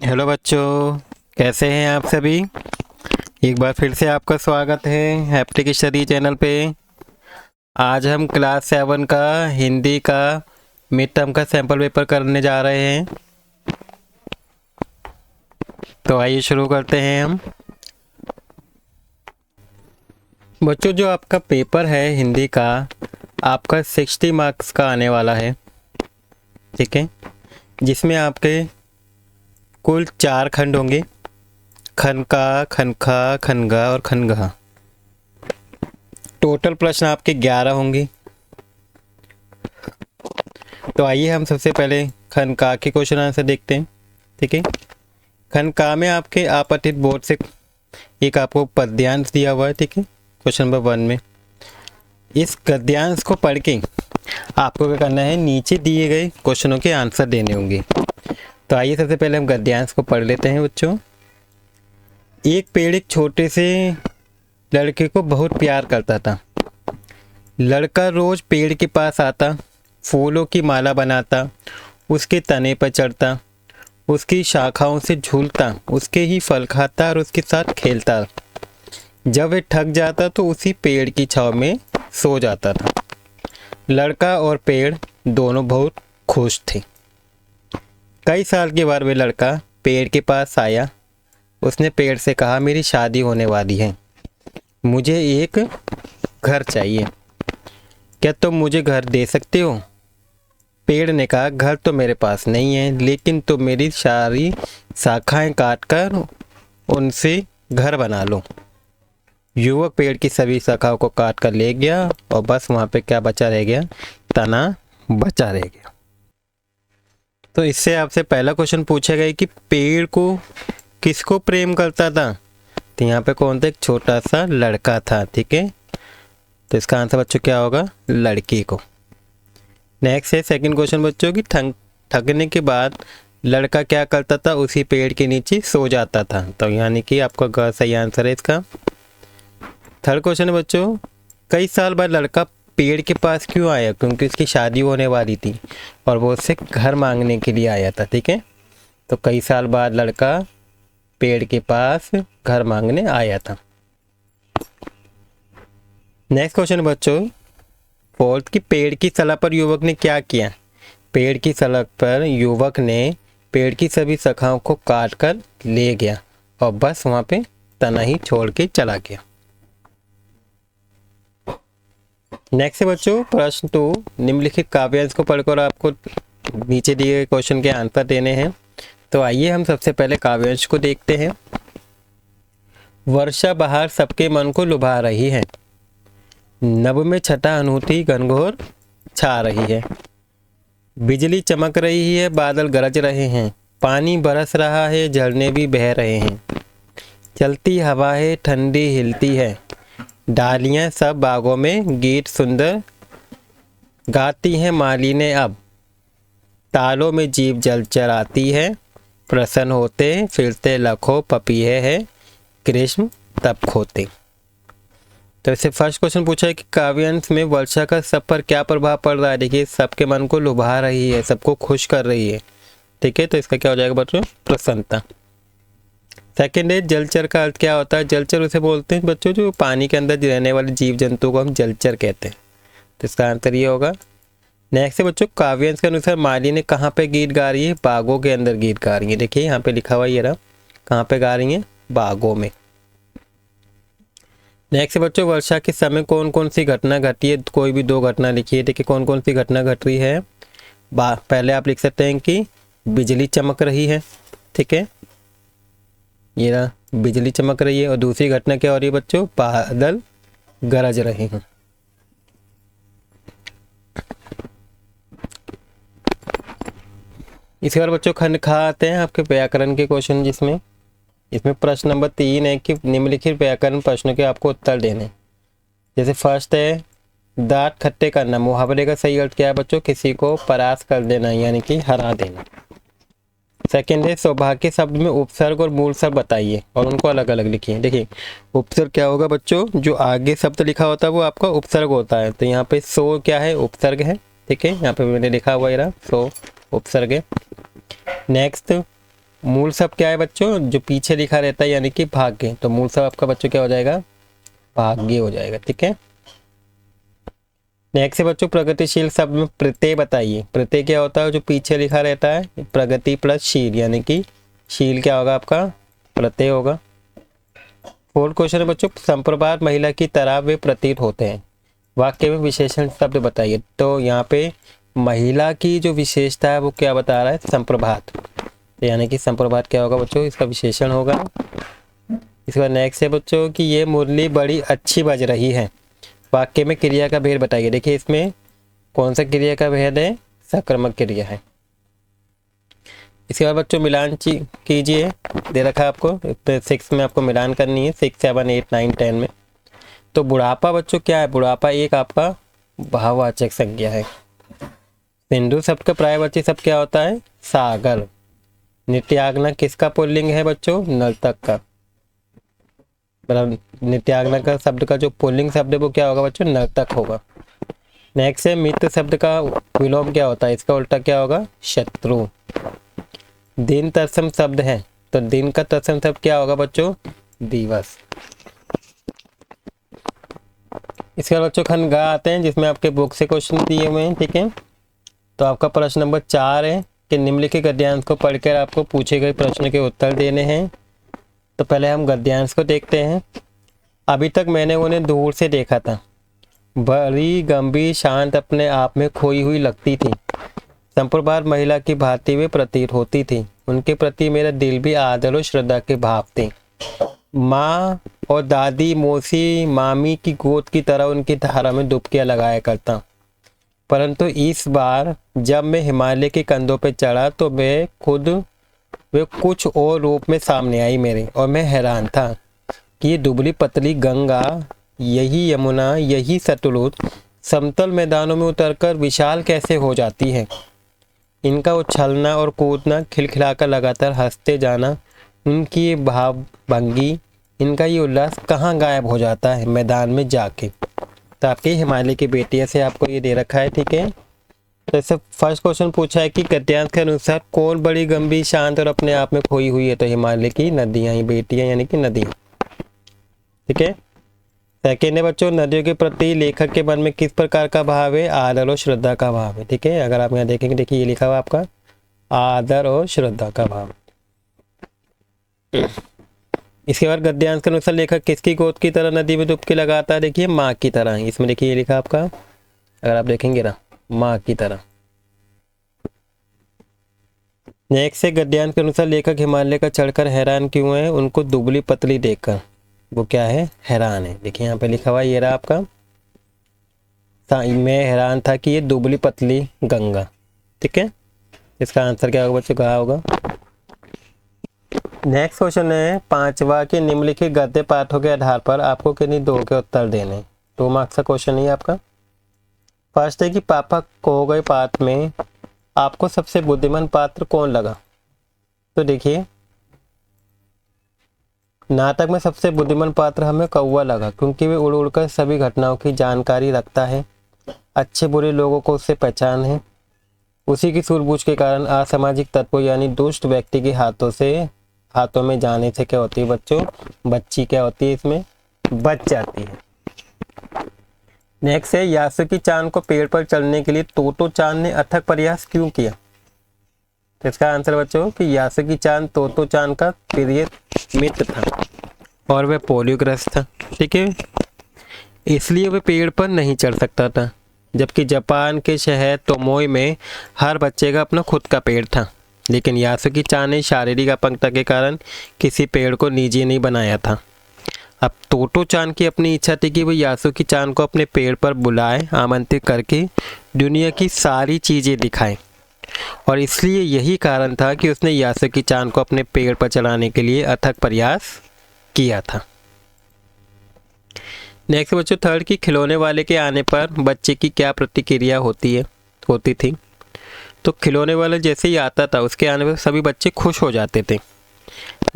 Hello बच्चों, कैसे हैं आप सभी। एक बार फिर से आपका स्वागत है हैप्टिक स्टडी चैनल पे। आज हम क्लास 7 का हिंदी का मिड टर्म का सैम्पल पेपर करने जा रहे हैं। तो आइए शुरू करते हैं हम। बच्चों, जो आपका पेपर है हिंदी का, आपका 60 मार्क्स का आने वाला है, ठीक है। जिसमें आपके कुल 4 खंड होंगे, खनका, खनखा, खनगा और खनगा। टोटल प्रश्न आपके 11 होंगे। तो आइए हम सबसे पहले खनका के क्वेश्चन आंसर देखते हैं, ठीक है। खनका में आपके आपतित बोर्ड से एक आपको पद्यांश दिया हुआ है, ठीक है, क्वेश्चन नंबर 1 में। इस गद्यांश को पढ़ के आपको क्या करना है, नीचे दिए गए क्वेश्चनों के आंसर देने होंगे। तो आइए सबसे पहले हम गद्यांश को पढ़ लेते हैं बच्चों। एक पेड़ एक छोटे से लड़के को बहुत प्यार करता था। लड़का रोज पेड़ के पास आता, फूलों की माला बनाता, उसके तने पर चढ़ता, उसकी शाखाओं से झूलता, उसके ही फल खाता और उसके साथ खेलता। जब वह थक जाता तो उसी पेड़ की छांव में सो जाता था। लड़का और पेड़ दोनों बहुत खुश थे। कई साल के बाद वह लड़का पेड़ के पास आया। उसने पेड़ से कहा, मेरी शादी होने वाली है, मुझे एक घर चाहिए, क्या तुम मुझे घर दे सकते हो। पेड़ ने कहा, घर तो मेरे पास नहीं है, लेकिन तुम मेरी सारी शाखाएं काट कर उनसे घर बना लो। युवक पेड़ की सभी शाखाओं को काट कर ले गया और बस वहाँ पे क्या बचा रह गया, तना बचा रह गया। तो इससे आपसे पहला क्वेश्चन पूछा गया कि पेड़ को किसको प्रेम करता था। तो यहाँ पे कौन था, एक छोटा सा लड़का था, ठीक है। तो इसका आंसर बच्चों क्या होगा, लड़की को। नेक्स्ट है सेकंड क्वेश्चन बच्चों की, थकने के बाद लड़का क्या करता था, उसी पेड़ के नीचे सो जाता था। तो यानी कि आपका सही आंसर है इसका। थर्ड क्वेश्चन है बच्चों, कई साल बाद लड़का पेड़ के पास क्यों आया, क्योंकि उसकी शादी होने वाली थी और वो उससे घर मांगने के लिए आया था, ठीक है। तो कई साल बाद लड़का पेड़ के पास घर मांगने आया था। नेक्स्ट क्वेश्चन बच्चों फोर्थ की, पेड़ की सलाह पर युवक ने क्या किया। पेड़ की सलाह पर युवक ने पेड़ की सभी शाखाओं को काट कर ले गया और बस वहां पे तना ही छोड़ के चला गया। नेक्स्ट है बच्चों प्रश्न 2, निम्नलिखित काव्यांश को पढ़कर आपको नीचे दिए गए क्वेश्चन के आंसर देने हैं। तो आइए हम सबसे पहले काव्यांश को देखते हैं। वर्षा बहार सबके मन को लुभा रही है, नभ में छटा अनूठी घनघोर छा रही है। बिजली चमक रही है, बादल गरज रहे हैं, पानी बरस रहा है, झरने भी बह रहे हैं। चलती हवा है, ठंडी हिलती है, डालियां सब बागों में गीत सुंदर गाती हैं मालिनें अब। तालों में जीव जल चराती है, प्रसन्न होते फिरते लखों पपीहे है, ग्रीष्म तब खोते। तो इससे फर्स्ट क्वेश्चन पूछा है कि काव्यांश में वर्षा का सब पर क्या प्रभाव पड़ रहा है। देखिए, सबके मन को लुभा रही है, सबको खुश कर रही है, ठीक है। तो इसका क्या हो जाएगा बच्चों, प्रसन्नता। सेकेंड है जलचर का अर्थ क्या होता है। जलचर उसे बोलते हैं बच्चों जो पानी के अंदर रहने वाले जीव जंतु को हम जलचर कहते हैं। तो इसका आंसर ये होगा। नेक्स्ट है बच्चों, काव्यांश के अनुसार माली ने कहाँ पे गीत गा रही है, बागों के अंदर गीत गा रही है। देखिए यहाँ पे लिखा हुआ ये रहा, कहाँ पे गा रही है, बागों में। नेक्स्ट है बच्चों, वर्षा के समय कौन कौन सी घटना घटी है। कोई भी 2 घटना लिखिए। देखिए कौन कौन सी घटना घट रही है। पहले आप लिख सकते हैं कि बिजली चमक रही है, ठीक है, ये रहा बिजली चमक रही है। और दूसरी घटना क्या हो रही है बच्चों, बादल गरज रहे हैं। इसके बाद बच्चों खनखा आते हैं आपके व्याकरण के क्वेश्चन, जिसमें इसमें प्रश्न नंबर 3 है कि निम्नलिखित व्याकरण प्रश्नों के आपको उत्तर देने। जैसे फर्स्ट है दांत खट्टे करना, मुहावरे का सही अर्थ क्या है बच्चों, किसी को परास्त कर देना यानी कि हरा देना। सेकेंड है सौभाग्य शब्द में उपसर्ग और मूल शब्द बताइए और उनको अलग अलग लिखिए। देखिए उपसर्ग क्या होगा बच्चों, जो आगे शब्द लिखा होता है वो आपका उपसर्ग होता है। तो यहाँ पे सो क्या है, उपसर्ग है, ठीक है। यहाँ पे मैंने लिखा हुआ है सो उपसर्ग है। नेक्स्ट मूल शब्द क्या है बच्चों, जो पीछे लिखा रहता है यानी कि भाग्य, तो मूल शब्द आपका बच्चों क्या हो जाएगा, भाग्य हो जाएगा। ठीक है, नेक्स्ट है बच्चों प्रगतिशील शब्द में प्रत्यय बताइए। प्रत्यय क्या होता है, जो पीछे लिखा रहता है, प्रगति प्लस शील यानी कि शील क्या होगा आपका, प्रत्यय होगा। फोर्थ क्वेश्चन है बच्चों संप्रभात महिला की तरह वे प्रतीत होते हैं, वाक्य में विशेषण शब्द बताइए। तो यहाँ पे महिला की जो विशेषता है वो क्या बता रहा है, संप्रभात, तो यानी कि संप्रभात क्या होगा बच्चों, इसका विशेषण होगा। इसके बाद नेक्स्ट है बच्चों कि ये मुरली बड़ी अच्छी बज रही है, वाक्य में क्रिया का भेद बताइए। देखिए इसमें कौन सा क्रिया का भेद है, सक्रमक क्रिया है। इसके बाद बच्चों मिलान कीजिए, दे रखा है आपको 6 में, आपको मिलान करनी है 6, 7, 8, 9, 10 में। तो बुढ़ापा बच्चों क्या है, बुढ़ापा एक आपका भाववाचक संज्ञा है। सिंधु शब्द का पर्यायवाची शब्द क्या होता है, सागर। नित्याग्न किसका पुल्लिंग है बच्चों, नर्तक का। नित्याग्न का शब्द का जो पुल्लिंग शब्द है वो क्या होगा बच्चों, नर्तक होगा। नेक्स्ट है मित्र शब्द का विलोम क्या होता है, इसका उल्टा क्या होगा, शत्रु। दिन तत्सम शब्द है, तो दिन का तत्सम शब्द क्या होगा बच्चों, दिवस। इसके बाद बच्चों खंड ग आते हैं जिसमें आपके बुक से क्वेश्चन दिए हुए हैं। ठीक है, तो आपका प्रश्न नंबर 4 है कि निम्नलिखित गद्यांश को पढ़कर आपको पूछे गए प्रश्न के उत्तर देने हैं। तो पहले हम गद्यांश को देखते हैं। अभी तक मैंने उन्हें दूर से देखा था, बड़ी गंभीर शांत अपने आप में खोई हुई लगती थी, संप्रभात महिला की भांति वे प्रतीत होती थी, उनके प्रति मेरा दिल भी आदर और श्रद्धा के भाव थे। माँ और दादी मौसी मामी की गोद की तरह उनकी धारा में डुबकियां लगाया करता, परंतु इस बार जब मैं हिमालय के कंधों पर चढ़ा तो वे कुछ और रूप में सामने आई मेरे, और मैं हैरान था कि ये दुबली पतली गंगा, यही यमुना, यही सतलुज समतल मैदानों में उतरकर विशाल कैसे हो जाती है। इनका उछलना और कूदना, खिलखिलाकर लगातार हंसते जाना, उनकी ये भाव भंगी, इनका ये उल्लास कहाँ गायब हो जाता है मैदान में जाके। तो आपकी हिमालय की बेटिया से आपको ये दे रखा है। ठीक है, तो इससे फर्स्ट क्वेश्चन पूछा है कि गद्यांश के अनुसार कौन बड़ी गंभीर शांत और अपने आप में खोई हुई है, तो हिमालय की नदियाँ ही बेटियाँ यानी कि नदियाँ। ठीक है, सेकेंड है बच्चों नदियों के प्रति लेखक के मन में किस प्रकार का भाव है, आदर और श्रद्धा का भाव है। ठीक है, अगर आप यहाँ देखेंगे, देखिए ये लिखा हुआ आपका आदर और श्रद्धा का भाव। इसके बाद गद्यांश के अनुसार लेखक किसकी गोद की तरह नदी में डुबकी लगाता है, देखिए माँ की तरह। इसमें देखिए ये लिखा आपका, अगर आप देखेंगे ना, माँ की तरह। नेक्स्ट है गद्यांश के अनुसार लेखक हिमालय का चढ़कर हैरान क्यों है, उनको दुबली पतली देखकर वो क्या है, हैरान है। देखिए यहाँ पे लिखा हुआ ये रहा आपका, मैं हैरान था कि ये दुबली पतली गंगा। ठीक है, इसका आंसर क्या होगा बच्चों, कहा होगा। नेक्स्ट क्वेश्चन है 5वां के निम्नलिखित गद्य पाठों के आधार पर आपको किन्हीं 2 के उत्तर देने। 2 मार्क्स का क्वेश्चन है आपका। फर्स्ट है कि पापा खो गए पाठ में आपको सबसे बुद्धिमान पात्र कौन लगा। तो देखिए नाटक में सबसे बुद्धिमान पात्र हमें कौवा लगा, क्योंकि वे उड़ उड़कर सभी घटनाओं की जानकारी रखता है, अच्छे बुरे लोगों को उससे पहचान है। उसी की सूझबूझ के कारण असामाजिक तत्वों यानी दुष्ट व्यक्ति के हाथों में जाने से क्या होती है बच्चों, बच्ची क्या होती है, इसमें बच जाती है। नेक्स्ट है यासुकी चांद को पेड़ पर चढ़ने के लिए तोतो चांद ने अथक प्रयास क्यों किया। तो इसका आंसर बच्चों कि यासुकी चांद तोतो चांद का प्रिय मित्र था और वह पोलियोग्रस्त था। ठीक है, इसलिए वह पेड़ पर नहीं चढ़ सकता था, जबकि जापान के शहर तोमोई में हर बच्चे का अपना खुद का पेड़ था, लेकिन यासुकी चांद ने शारीरिक अपंगता के कारण किसी पेड़ को निजी नहीं बनाया था। अब तोतो चांद की अपनी इच्छा थी कि वह यासुकी चांद को अपने पेड़ पर बुलाए, आमंत्रित करके दुनिया की सारी चीज़ें दिखाए, और इसलिए यही कारण था कि उसने यासुकी चांद को अपने पेड़ पर चढ़ाने के लिए अथक प्रयास किया था। नेक्स्ट बच्चों थर्ड की खिलौने वाले के आने पर बच्चे की क्या प्रतिक्रिया होती थी। तो खिलौने वाला जैसे ही आता था उसके आने पर सभी बच्चे खुश हो जाते थे,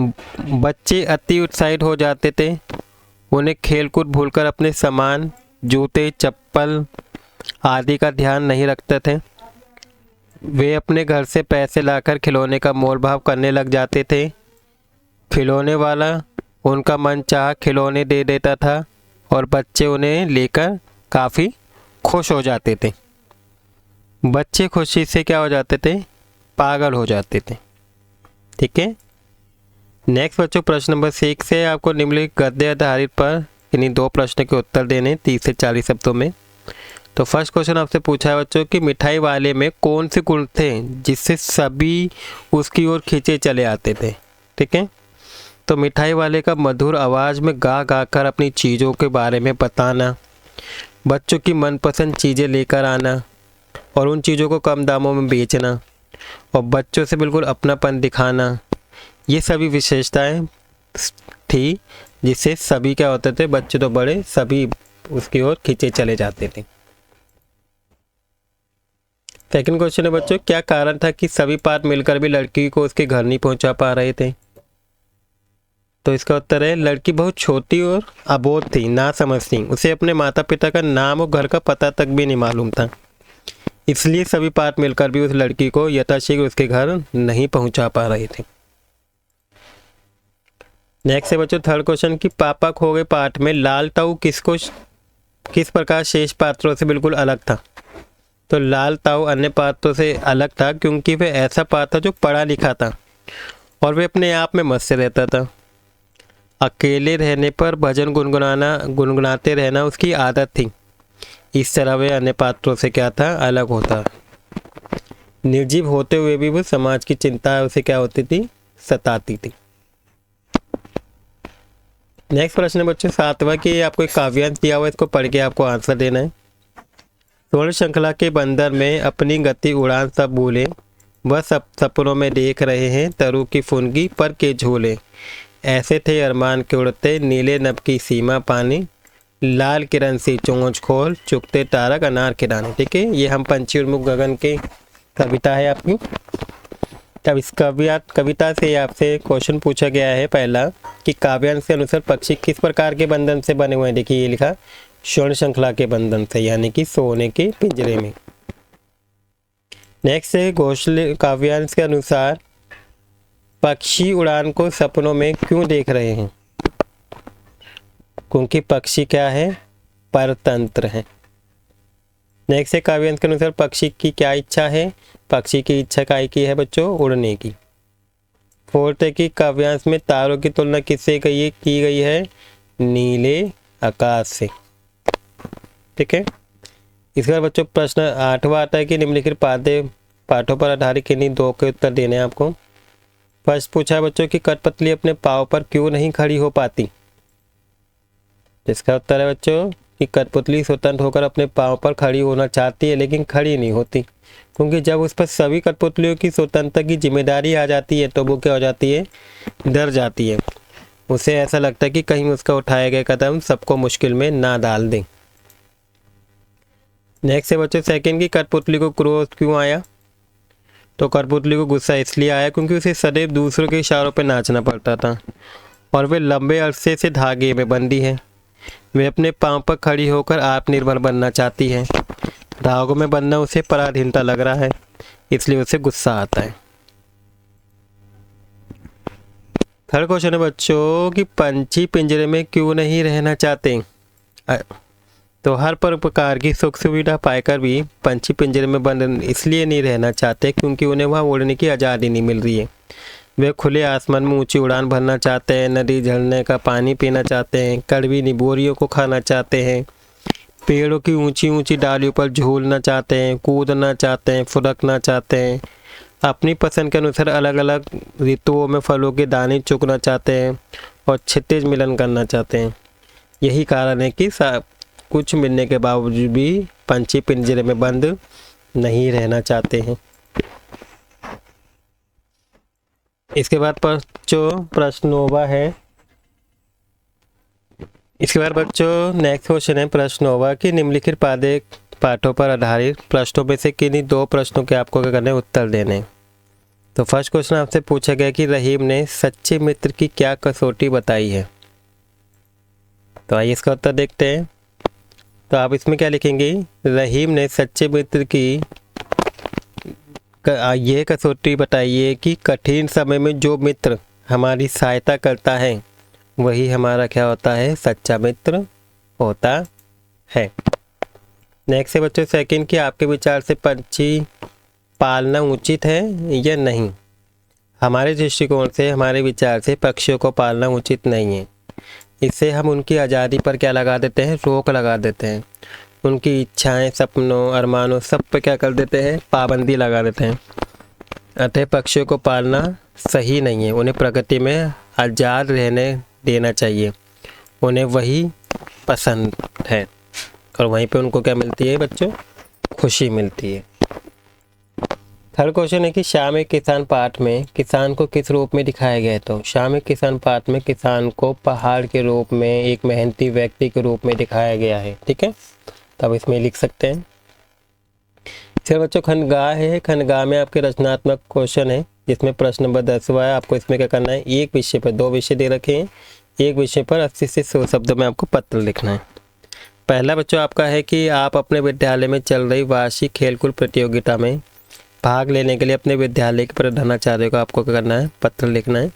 बच्चे अति उत्साहित हो जाते थे, उन्हें खेलकूद भूलकर अपने सामान जूते चप्पल आदि का ध्यान नहीं रखते थे। वे अपने घर से पैसे लाकर खिलौने का मोल भाव करने लग जाते थे। खिलौने वाला उनका मन चाहा खिलौने दे देता था और बच्चे उन्हें लेकर काफ़ी खुश हो जाते थे। बच्चे खुशी से क्या हो जाते थे? पागल हो जाते थे। ठीक है। नेक्स्ट बच्चों प्रश्न नंबर 6 से आपको निम्नलिखित गद्य आधारित पर इन्हीं 2 प्रश्न के उत्तर देने 30 से 40 शब्दों में। तो फर्स्ट क्वेश्चन आपसे पूछा है बच्चों कि मिठाई वाले में कौन से गुण थे जिससे सभी उसकी ओर खींचे चले आते थे। ठीक है। तो मिठाई वाले का मधुर आवाज़ में गा गा कर अपनी चीज़ों के बारे में बताना, बच्चों की मनपसंद चीज़ें लेकर आना और उन चीज़ों को कम दामों में बेचना और बच्चों से बिल्कुल अपनापन दिखाना, ये सभी विशेषताएं थी जिससे सभी क्या होते थे, बच्चे तो बड़े सभी उसकी ओर खींचे चले जाते थे। सेकंड क्वेश्चन है बच्चों, क्या कारण था कि सभी पार्ट मिलकर भी लड़की को उसके घर नहीं पहुंचा पा रहे थे। तो इसका उत्तर है लड़की बहुत छोटी और अबोध थी, ना समझती। उसे अपने माता पिता का नाम और घर का पता तक भी नहीं मालूम था, इसलिए सभी पार्ट मिलकर भी उस लड़की को यथाशीघ्र उसके घर नहीं पहुंचा पा रहे थे। नेक्स्ट है बच्चों थर्ड क्वेश्चन कि पापा खो गए पाठ में लाल ताऊ किस प्रकार शेष पात्रों से बिल्कुल अलग था। तो लाल ताऊ अन्य पात्रों से अलग था क्योंकि वह ऐसा पात्र था जो पढ़ा लिखा था और वे अपने आप में मस्त रहता था। अकेले रहने पर भजन गुनगुनाते रहना उसकी आदत थी। इस तरह वह अन्य पात्रों से क्या था, अलग होता। निर्जीव होते हुए भी वो समाज की चिंता उसे क्या होती थी, सताती थी। नेक्स्ट प्रश्न है बच्चों 7वां कि आपको एक काव्यांश दिया हुआ है, इसको पढ़ के आपको आंसर देना है। स्वर्ण श्रृंखला के बंदर में अपनी गति उड़ान सब भूले, वह सब सपनों में देख रहे हैं तरु की फुनगी पर के झूले। ऐसे थे अरमान के उड़ते नीले नभ की सीमा पानी, लाल किरण सी चोंच खोल चुकते तारक अनार के दाने। ठीक है, ये हम पंछी उन्मुख गगन की कविता है आपकी। तब इस कविता से आपसे क्वेश्चन पूछा गया है पहला कि काव्यांश के अनुसार पक्षी किस प्रकार के बंधन से बने हुए हैं। देखिए ये लिखा स्वर्ण श्रृंखला के बंधन से, यानी कि सोने के पिंजरे में। नेक्स्ट है घोषले काव्यांश के अनुसार पक्षी उड़ान को सपनों में क्यों देख रहे हैं। क्योंकि पक्षी क्या है, परतंत्र है। नेक्स्ट है काव्यांश के अनुसार पक्षी की क्या इच्छा है। पक्षी की इच्छा काय की है बच्चों, उड़ने की। फोर्थ है कि काव्यांश में तारों की तुलना किससे की गई है, नीले आकाश से। ठीक है। इसके बाद बच्चों प्रश्न 8वां आता है कि निम्नलिखित पाठों पर आधारित किन्हीं 2 के उत्तर देने हैं आपको। फर्स्ट पूछा है बच्चों कि कठपुतली अपने पाँव पर क्यों नहीं खड़ी हो पाती। इसका उत्तर है बच्चों कि कठपुतली स्वतंत्र होकर अपने पाँव पर खड़ी होना चाहती है लेकिन खड़ी नहीं होती, क्योंकि जब उस पर सभी कठपुतलियों की स्वतंत्रता की जिम्मेदारी आ जाती है तो वो क्या हो जाती है, डर जाती है। उसे ऐसा लगता है कि कहीं उसका उठाया गया कदम सबको मुश्किल में ना डाल दें। नेक्स्ट है बच्चों सेकंड की कठपुतली को क्रोध क्यों आया। तो कठपुतली को गुस्सा इसलिए आया क्योंकि उसे सदैव दूसरों के इशारों पर नाचना पड़ता था और वे लंबे अरसे से धागे में बंधी है। वे अपने पांव पर खड़ी होकर आत्मनिर्भर बनना चाहती है। धागों में बंधना उसे पराधीनता लग रहा है, इसलिए उसे गुस्सा आता है। थर्ड क्वेश्चन है बच्चों कि पंछी पिंजरे में क्यों नहीं रहना चाहते। तो हर प्रकार की सुख सुविधा पाकर भी पंछी पिंजरे में बंद इसलिए नहीं रहना चाहते क्योंकि उन्हें वहाँ उड़ने की आज़ादी नहीं मिल रही है। वे खुले आसमान में ऊंची उड़ान भरना चाहते हैं, नदी झरने का पानी पीना चाहते हैं, कड़वी निबोरियों को खाना चाहते हैं, पेड़ों की ऊंची ऊंची डालियों पर झूलना चाहते हैं, कूदना चाहते हैं, फुदकना चाहते हैं, अपनी पसंद के अनुसार अलग अलग ऋतुओं में फलों के दाने चुगना चाहते हैं और क्षितिज मिलन करना चाहते हैं। यही कारण है कि कुछ मिलने के बावजूद भी पंछी पिंजरे में बंद नहीं रहना चाहते हैं। इसके बाद बच्चों प्रश्न 9वां है। इसके बाद बच्चों नेक्स्ट क्वेश्चन है प्रश्न 9वां कि निम्नलिखित पाठों पर आधारित प्रश्नों में से किन्हीं 2 प्रश्नों के आपको क्या करना है, उत्तर देने। तो फर्स्ट क्वेश्चन आपसे पूछा गया कि रहीम ने सच्चे मित्र की क्या कसौटी बताई है। तो आइए इसका उत्तर देखते हैं। तो आप इसमें क्या लिखेंगे, रहीम ने सच्चे मित्र की ये कसौटी बताइए कि कठिन समय में जो मित्र हमारी सहायता करता है वही हमारा क्या होता है, सच्चा मित्र होता है। नेक्स्ट है बच्चों सेकंड कि आपके विचार से पंछी पालना उचित है या नहीं। हमारे दृष्टिकोण से, हमारे विचार से पक्षियों को पालना उचित नहीं है। इससे हम उनकी आज़ादी पर क्या लगा देते हैं, रोक लगा देते हैं। उनकी इच्छाएं, सपनों, अरमानों सब पे क्या कर देते हैं, पाबंदी लगा देते हैं। अतः पक्षियों को पालना सही नहीं है। उन्हें प्रकृति में आज़ाद रहने देना चाहिए। उन्हें वही पसंद है और वहीं पे उनको क्या मिलती है बच्चों, खुशी मिलती है। थर्ड क्वेश्चन है कि श्याम एक किसान पाठ में किसान को किस रूप में दिखाया गया है। तो श्याम एक किसान पाठ में किसान को पहाड़ के रूप में, एक मेहनती व्यक्ति के रूप में दिखाया गया है। ठीक है, तब इसमें लिख सकते हैं। फिर बच्चों खंडगाह है। खंडगाह में आपके रचनात्मक क्वेश्चन है जिसमें प्रश्न नंबर 10 हुआ है। आपको इसमें क्या करना है, एक विषय पर, 2 विषय दे रखे हैं, एक विषय पर 80 से 100 शब्दों में आपको पत्र लिखना है। पहला बच्चों आपका है कि आप अपने विद्यालय में चल रही वार्षिक खेलकूद प्रतियोगिता में भाग लेने के लिए अपने विद्यालय के प्रधानाचार्य को आपको क्या करना है, पत्र लिखना है।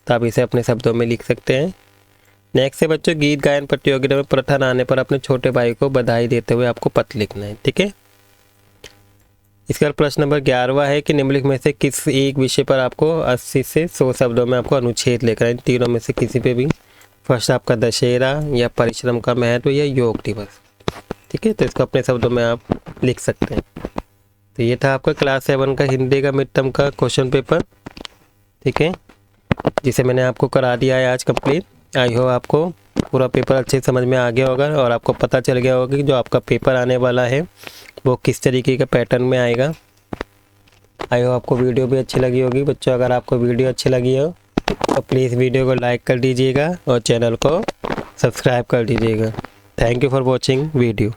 तो आप इसे अपने शब्दों में लिख सकते हैं। नेक्स्ट है बच्चों गीत गायन प्रतियोगिता में प्रथम आने पर अपने छोटे भाई को बधाई देते हुए आपको पत्र लिखना है। ठीक है, इसका प्रश्न नंबर 11वां है कि निम्नलिखित में से किस एक विषय पर आपको 80 से 100 शब्दों में आपको अनुच्छेद लिखना है। इन तीनों में से किसी पे भी। फर्स्ट आपका दशहरा या परिश्रम का महत्व या योग दिवस। ठीक है, तो इसको अपने शब्दों में आप लिख सकते हैं। तो ये था आपका क्लास 7 का हिंदी का मिड टर्म का क्वेश्चन पेपर। ठीक है, जिसे मैंने आपको करा दिया है आज कंप्लीट। आई होप आपको पूरा पेपर अच्छे समझ में आ गया होगा और आपको पता चल गया होगा कि जो आपका पेपर आने वाला है वो किस तरीके का पैटर्न में आएगा। आई होप आपको वीडियो भी अच्छी लगी होगी बच्चों। अगर आपको वीडियो अच्छी लगी हो तो प्लीज़ वीडियो को लाइक कर दीजिएगा और चैनल को सब्सक्राइब कर दीजिएगा। Thank you for watching video.